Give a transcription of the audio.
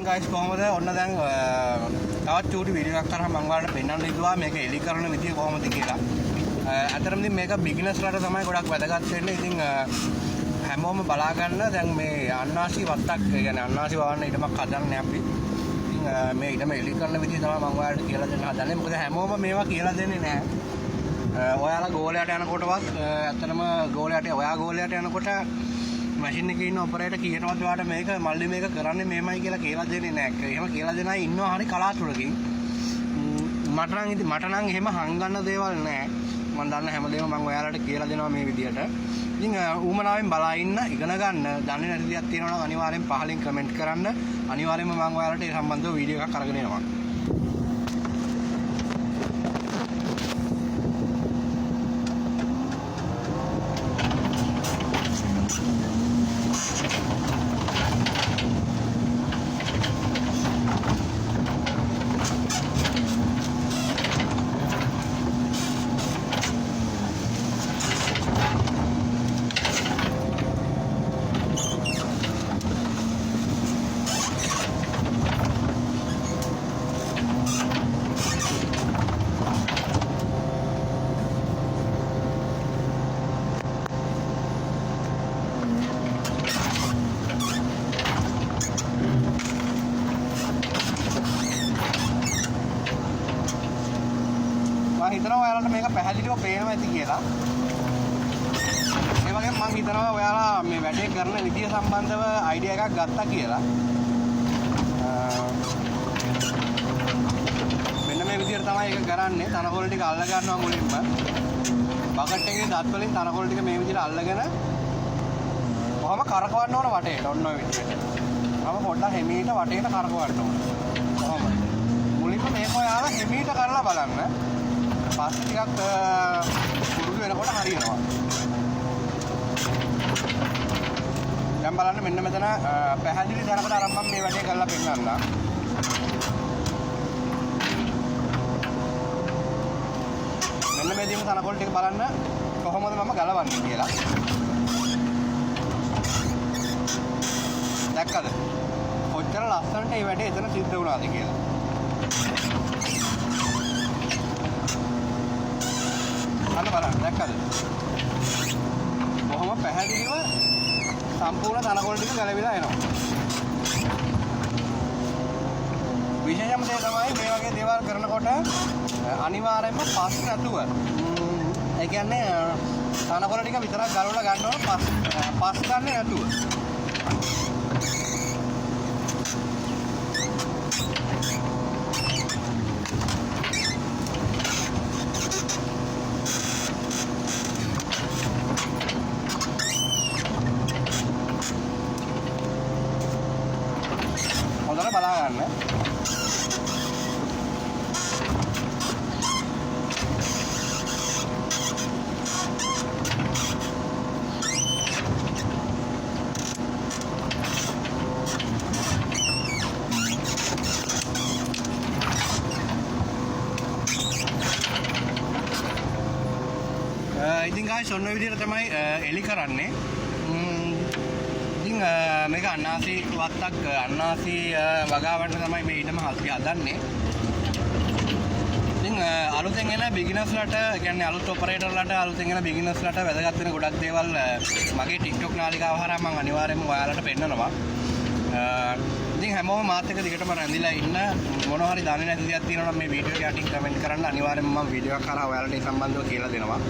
guys කොහොමද ඔන්න දැන් තවත් චූටි වීඩියෝ එකක් කරා මම ඔයාලට පෙන්නන්න හිතුවා මේක එලි කරන විදිය කොහොමද කියලා. අතරම ඉතින් මේක බිග්නර්ස්ලාට තමයි ගොඩක් වැදගත් වෙන්නේ. ඉතින් හැමෝම බලා ගන්න දැන් මේ අන්නාසි වත්තක් කියන්නේ අන්නාසි වවන්න ඊටමක් හදන්නේ අපි. ඉතින් මේ ඊටම එලි කරන විදිය තමයි මම ඔයාලට කියලා දෙන්න හදන්නේ. මොකද හැමෝම මේවා කියලා දෙන්නේ නැහැ. ඔයාලා ගෝලයට යනකොටවත් ඇත්තටම ඔයා ගෝලයට යනකොට මැෂින් එකේ ඉන්න ඔපරේටර් කියනවත් ඔයාලට මේක මල්ලි මේක කරන්නේ මෙහෙමයි කියලා දෙන්නේ නැහැ. එහෙම කියලා දෙන අය ඉන්නවා හරි කලාතුරකින්. මට නම් එහෙම හංගන්න දේවල් නැහැ. මම දන්න හැමදේම මම ඔයාලට කියලා දෙනවා මේ විදියට. ඉතින් ඌමනාවෙන් බලා ඉන්න ඉගෙන ගන්න දන්නේ නැති දේවල් තියෙනවා නම් අනිවාර්යෙන් පහලින් කමෙන්ට් කරන්න. අනිවාර්යෙන්ම මම ඔයාලට ඒ සම්බන්ධව වීඩියෝ එකක් අරගෙන එනවා. හිතනවා ඔයාලට මේක පැහැදිලිව පේනවා ඇති කියලා. ඒ වගේම මම හිතනවා ඔයාලා මේ වැඩේ කරන විදිය සම්බන්ධව අයිඩියා එකක් ගත්තා කියලා. මෙන්න මේ විදියට තමයි ඒක කරන්නේ. තනකොළ ටික අල්ල ගන්නවා මුලින්ම. බකට් එකේ දත් වලින් තනකොළ ටික මේ විදියට අල්ලගෙන කොහොම කරකවන්න ඕන වටේට. ඔන්න ඔය විදියට. මම පොඩ්ඩක් හිමීට වටේට කරකවන්න ඕන. කොහොමද? මුලින්ම මේක ඔයාලා හිමීට කරලා බලන්න. පස්සේ ටිකක් පුරුදු වෙනකොට හරියනවා. දැන් බලන්න මෙන්න මෙතන පැහැදිලි දැනකට අරන් මම මේ වැඩේ කරලා පෙන්නන්නම්. මෙන්න මේ දීම තනකොළ ටික බලන්න කොහොමද මම ගලවන්නේ කියලා. දැක්කද? කොච්චර ලස්සනට මේ වැඩේ එතන සිද්ධ වුණාද කියලා. අන්න බලන්න දැක්කද? කොහොම පැහැදිලිව සම්පූර්ණ තනකොළ ටික ගැලවිලා එනවා. විශේෂම දේ තමයි මේ වගේ දේවල් කරනකොට අනිවාර්යයෙන්ම පස් නැතුව ඒ කියන්නේ තනකොළ ටික විතරක් ගලවලා ගන්න ඕන පස් ගන්න නැතුව. හොඳට බලා ගන්න. ඉතින් guys ඔන්න ඔය විදිහට තමයි එලි කරන්නේ. මේක අන්නාසි වත්තක් අන්නාසි වගාවන්න තමයි මේ ඊටම හදන්නේ. ඉතින් අලුතෙන් එන බිග්නර්ස්ලාට කියන්නේ අලුත් ඔපරේටර්ලාට අලුතෙන් එන බිග්නර්ස්ලාට වැදගත් වෙන ගොඩක් දේවල් මගේ TikTok නාලිකාව හරහා මම අනිවාර්යයෙන්ම ඔයාලට පෙන්නනවා. ඉතින් හැමෝම මාත් එක්ක දිගටම රැඳිලා ඉන්න මොනවා හරි දන්නේ නැති දේවල් තියෙනවා නම් මේ වීඩියෝ එක යටින් කමෙන්ට් කරන්න අනිවාර්යයෙන්ම මම වීඩියෝ එක කරා ඔයාලට ඒ සම්බන්ධව කියලා දෙනවා.